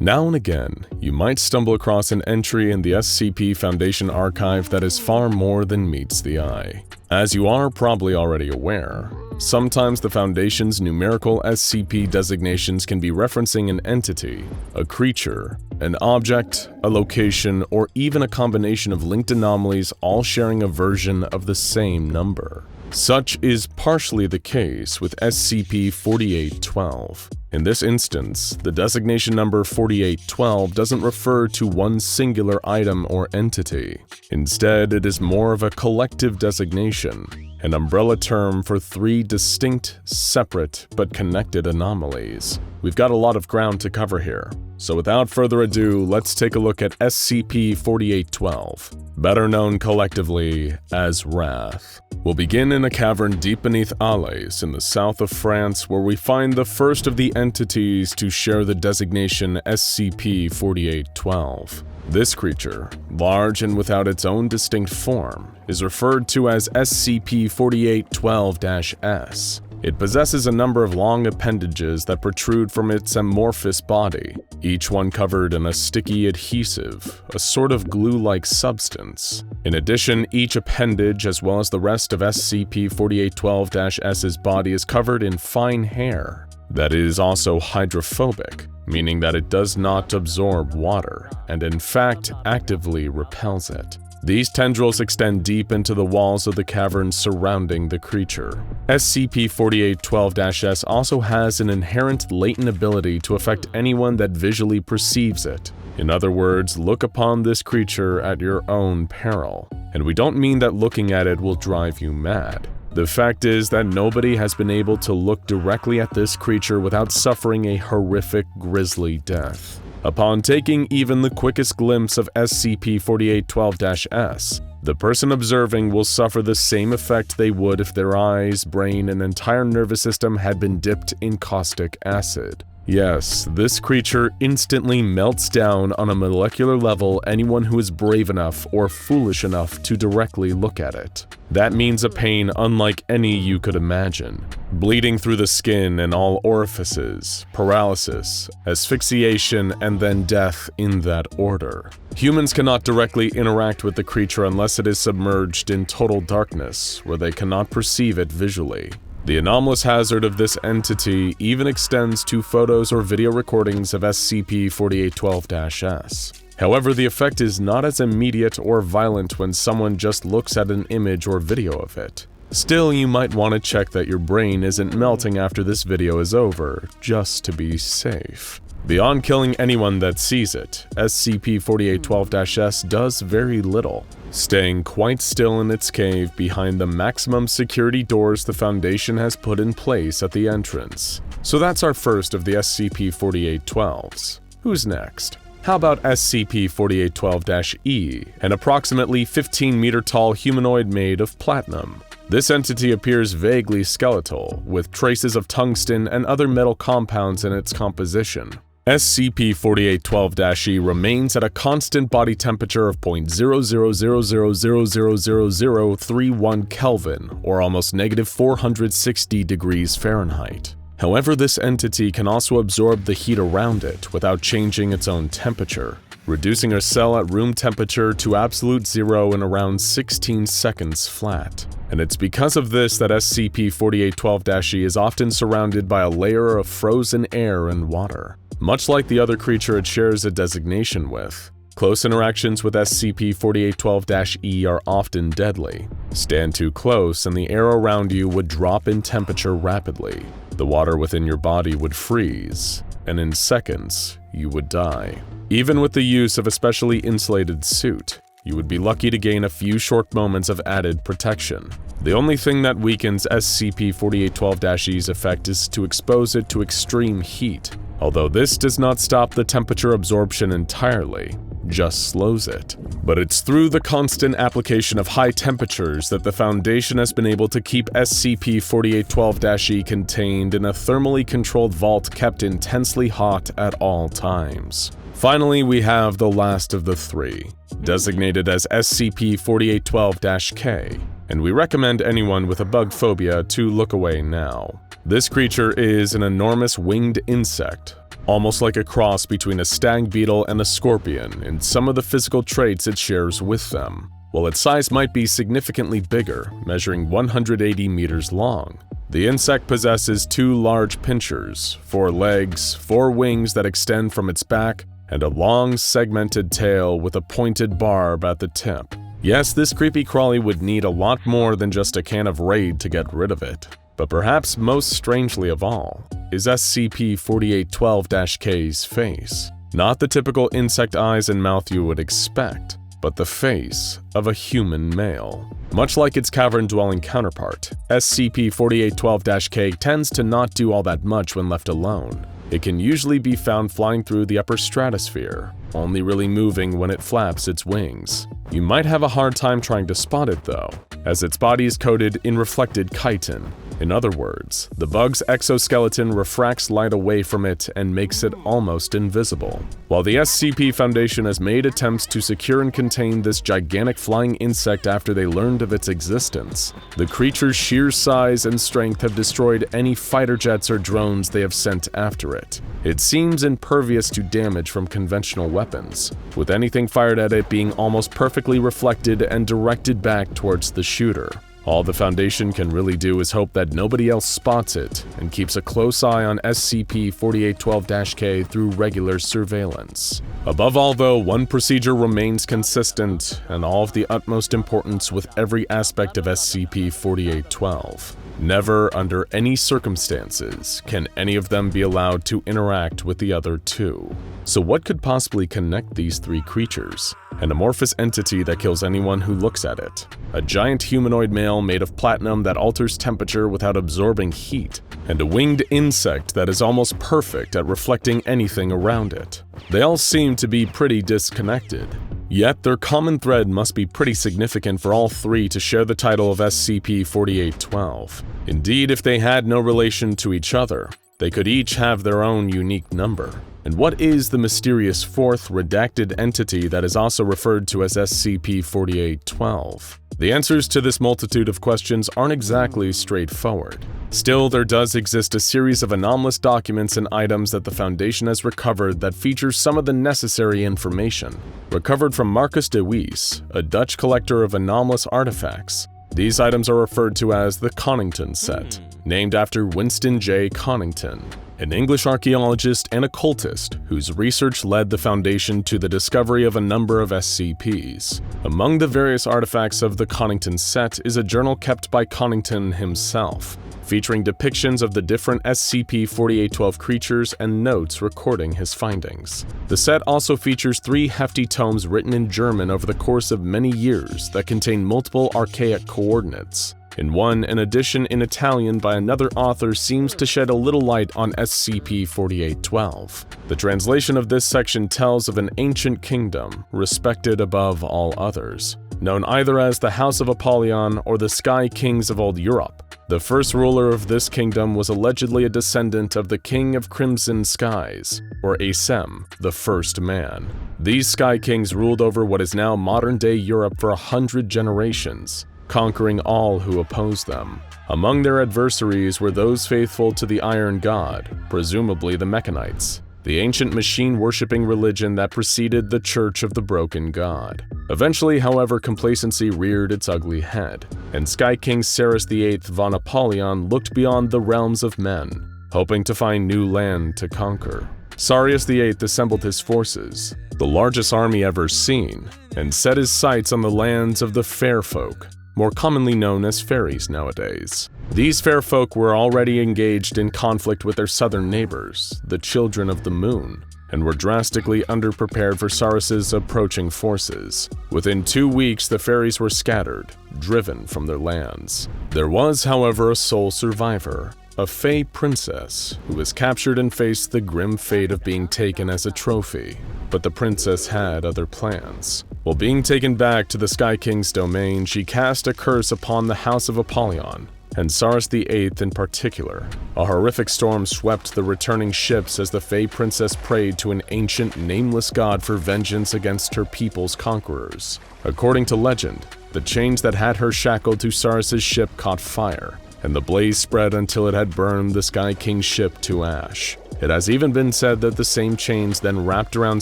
Now and again, you might stumble across an entry in the SCP Foundation archive that is far more than meets the eye. As you are probably already aware, sometimes the Foundation's numerical SCP designations can be referencing an entity, a creature, an object, a location, or even a combination of linked anomalies all sharing a version of the same number. Such is partially the case with SCP-4812. In this instance, the designation number 4812 doesn't refer to one singular item or entity. Instead, it is more of a collective designation, an umbrella term for three distinct, separate, but connected anomalies. We've got a lot of ground to cover here, so without further ado, let's take a look at SCP-4812, better known collectively as Wrath. We'll begin in a cavern deep beneath Alais in the south of France, where we find the first of the entities to share the designation SCP-4812. This creature, large and without its own distinct form, is referred to as SCP-4812-S. It possesses a number of long appendages that protrude from its amorphous body, each one covered in a sticky adhesive, a sort of glue-like substance. In addition, each appendage, as well as the rest of SCP-4812-S's body, is covered in fine hair that is also hydrophobic, meaning that it does not absorb water, and in fact actively repels it. These tendrils extend deep into the walls of the cavern surrounding the creature. SCP-4812-S also has an inherent latent ability to affect anyone that visually perceives it. In other words, look upon this creature at your own peril. And we don't mean that looking at it will drive you mad. The fact is that nobody has been able to look directly at this creature without suffering a horrific, grisly death. Upon taking even the quickest glimpse of SCP-4812-S, the person observing will suffer the same effect they would if their eyes, brain, and entire nervous system had been dipped in caustic acid. Yes, this creature instantly melts down on a molecular level anyone who is brave enough or foolish enough to directly look at it. That means a pain unlike any you could imagine. Bleeding through the skin and all orifices, paralysis, asphyxiation, and then death in that order. Humans cannot directly interact with the creature unless it is submerged in total darkness, where they cannot perceive it visually. The anomalous hazard of this entity even extends to photos or video recordings of SCP-4812-S. However, the effect is not as immediate or violent when someone just looks at an image or video of it. Still, you might want to check that your brain isn't melting after this video is over, just to be safe. Beyond killing anyone that sees it, SCP-4812-S does very little, staying quite still in its cave behind the maximum security doors the Foundation has put in place at the entrance. So that's our first of the SCP-4812s. Who's next? How about SCP-4812-E, an approximately 15-meter-tall humanoid made of platinum? This entity appears vaguely skeletal, with traces of tungsten and other metal compounds in its composition. SCP-4812-E remains at a constant body temperature of 0.0000000031 Kelvin, or almost -460 degrees Fahrenheit. However, this entity can also absorb the heat around it without changing its own temperature, reducing a cell at room temperature to absolute zero in around 16 seconds flat. And it's because of this that SCP-4812-E is often surrounded by a layer of frozen air and water. Much like the other creature it shares a designation with, close interactions with SCP-4812-E are often deadly. Stand too close and the air around you would drop in temperature rapidly. The water within your body would freeze, and in seconds, you would die. Even with the use of a specially insulated suit, you would be lucky to gain a few short moments of added protection. The only thing that weakens SCP-4812-E's effect is to expose it to extreme heat, although this does not stop the temperature absorption entirely, just slows it. But it's through the constant application of high temperatures that the Foundation has been able to keep SCP-4812-E contained in a thermally controlled vault kept intensely hot at all times. Finally, we have the last of the three, designated as SCP-4812-K, and we recommend anyone with a bug phobia to look away now. This creature is an enormous winged insect, almost like a cross between a stag beetle and a scorpion in some of the physical traits it shares with them. While its size might be significantly bigger, measuring 180 meters long, the insect possesses 2 large pinchers, 4 legs, 4 wings that extend from its back, and a long, segmented tail with a pointed barb at the tip. Yes, this creepy crawly would need a lot more than just a can of Raid to get rid of it. But perhaps most strangely of all is SCP-4812-K's face. Not the typical insect eyes and mouth you would expect, but the face of a human male. Much like its cavern-dwelling counterpart, SCP-4812-K tends to not do all that much when left alone. It can usually be found flying through the upper stratosphere, only really moving when it flaps its wings. You might have a hard time trying to spot it though, as its body is coated in reflected chitin. In other words, the bug's exoskeleton refracts light away from it and makes it almost invisible. While the SCP Foundation has made attempts to secure and contain this gigantic flying insect after they learned of its existence, the creature's sheer size and strength have destroyed any fighter jets or drones they have sent after it. It seems impervious to damage from conventional weapons, with anything fired at it being almost perfectly reflected and directed back towards the shooter. All the Foundation can really do is hope that nobody else spots it and keeps a close eye on SCP-4812-K through regular surveillance. Above all though, one procedure remains consistent and all of the utmost importance with every aspect of SCP-4812. Never, under any circumstances, can any of them be allowed to interact with the other 2. So what could possibly connect these 3 creatures? An amorphous entity that kills anyone who looks at it. A giant humanoid male made of platinum that alters temperature without absorbing heat. And a winged insect that is almost perfect at reflecting anything around it. They all seem to be pretty disconnected. Yet their common thread must be pretty significant for all 3 to share the title of SCP-4812. Indeed, if they had no relation to each other, they could each have their own unique number. And what is the mysterious 4th redacted entity that is also referred to as SCP-4812? The answers to this multitude of questions aren't exactly straightforward. Still, there does exist a series of anomalous documents and items that the Foundation has recovered that feature some of the necessary information. Recovered from Marcus de Wees, a Dutch collector of anomalous artifacts. These items are referred to as the Conington set, named after Winston J. Conington, an English archaeologist and occultist whose research led the Foundation to the discovery of a number of SCPs. Among the various artifacts of the Conington set is a journal kept by Conington himself, featuring depictions of the different SCP-4812 creatures and notes recording his findings. The set also features 3 hefty tomes written in German over the course of many years that contain multiple archaic coordinates. In one, an edition in Italian by another author seems to shed a little light on SCP-4812. The translation of this section tells of an ancient kingdom, respected above all others, known either as the House of Apollyon or the Sky Kings of Old Europe. The first ruler of this kingdom was allegedly a descendant of the King of Crimson Skies, or Asem, the first man. These Sky Kings ruled over what is now modern-day Europe for 100 generations, conquering all who opposed them. Among their adversaries were those faithful to the Iron God, presumably the Mechanites, the ancient machine-worshipping religion that preceded the Church of the Broken God. Eventually, however, complacency reared its ugly head, and Sky King Ceres VIII von Apollyon looked beyond the realms of men, hoping to find new land to conquer. Sarius VIII assembled his forces, the largest army ever seen, and set his sights on the lands of the Fair Folk, more commonly known as fairies nowadays. These fair folk were already engaged in conflict with their southern neighbors, the Children of the Moon, and were drastically underprepared for Saris's approaching forces. Within 2 weeks, the fairies were scattered, driven from their lands. There was, however, a sole survivor, a Fey princess, who was captured and faced the grim fate of being taken as a trophy. But the princess had other plans. While being taken back to the Sky King's domain, she cast a curse upon the House of Apollyon, and Saris VIII in particular. A horrific storm swept the returning ships as the Fey princess prayed to an ancient, nameless god for vengeance against her people's conquerors. According to legend, the chains that had her shackled to Saris's ship caught fire, and the blaze spread until it had burned the Sky King's ship to ash. It has even been said that the same chains then wrapped around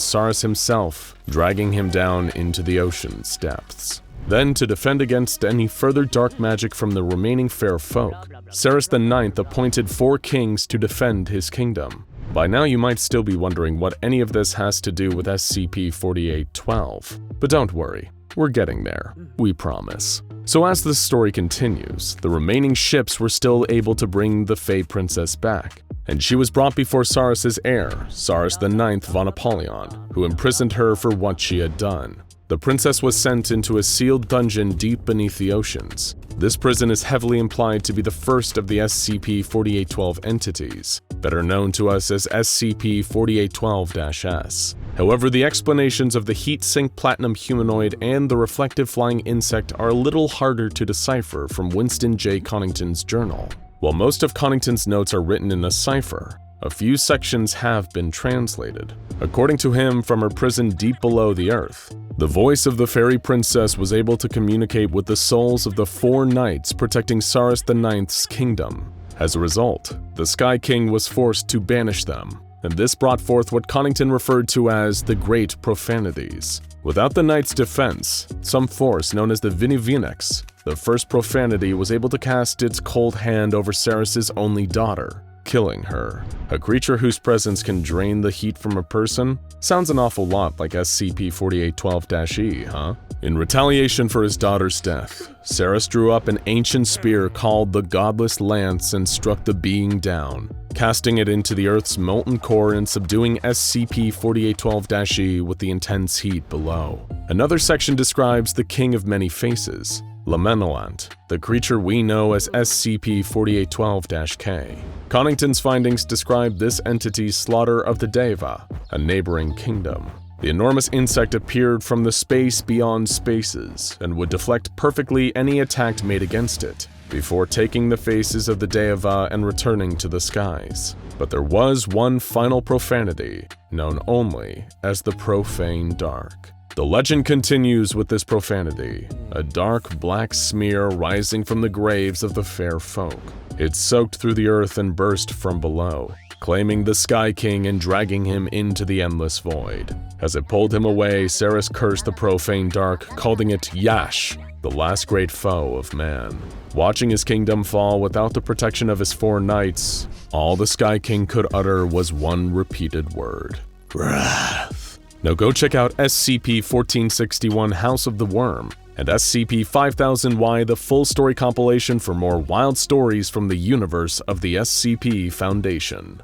Saris himself, dragging him down into the ocean's depths. Then, to defend against any further dark magic from the remaining fair folk, Saris IX appointed 4 kings to defend his kingdom. By now you might still be wondering what any of this has to do with SCP-4812, but don't worry, we're getting there, we promise. So as the story continues, the remaining ships were still able to bring the Fey Princess back, and she was brought before Saris' heir, Saris IX von Apollyon, who imprisoned her for what she had done. The princess was sent into a sealed dungeon deep beneath the oceans. This prison is heavily implied to be the first of the SCP-4812 entities, better known to us as SCP-4812-S. However, the explanations of the heat-sink platinum humanoid and the reflective flying insect are a little harder to decipher from Winston J. Connington's journal. While most of Connington's notes are written in a cipher, a few sections have been translated. According to him, from her prison deep below the earth, the voice of the fairy princess was able to communicate with the souls of the 4 knights protecting Saris IX's kingdom. As a result, the Sky King was forced to banish them, and this brought forth what Connington referred to as the Great Profanities. Without the knights' defense, some force known as the Vinivinex, the first profanity was able to cast its cold hand over Saris' only daughter, killing her. A creature whose presence can drain the heat from a person? Sounds an awful lot like SCP-4812-E, huh? In retaliation for his daughter's death, Saris drew up an ancient spear called the Godless Lance and struck the being down, casting it into the Earth's molten core and subduing SCP-4812-E with the intense heat below. Another section describes the King of Many Faces, Lamenolant, the creature we know as SCP-4812-K. Connington's findings describe this entity's slaughter of the Deva, a neighboring kingdom. The enormous insect appeared from the space beyond spaces and would deflect perfectly any attack made against it, before taking the faces of the Deva and returning to the skies. But there was one final profanity, known only as the Profane Dark. The legend continues with this profanity, a dark black smear rising from the graves of the fair folk. It soaked through the earth and burst from below, claiming the Sky King and dragging him into the endless void. As it pulled him away, Saris cursed the Profane Dark, calling it Yash, the last great foe of man. Watching his kingdom fall without the protection of his 4 knights, all the Sky King could utter was one repeated word: wrath. Now go check out SCP-1461 House of the Worm and SCP-5000Y the full story compilation for more wild stories from the universe of the SCP Foundation.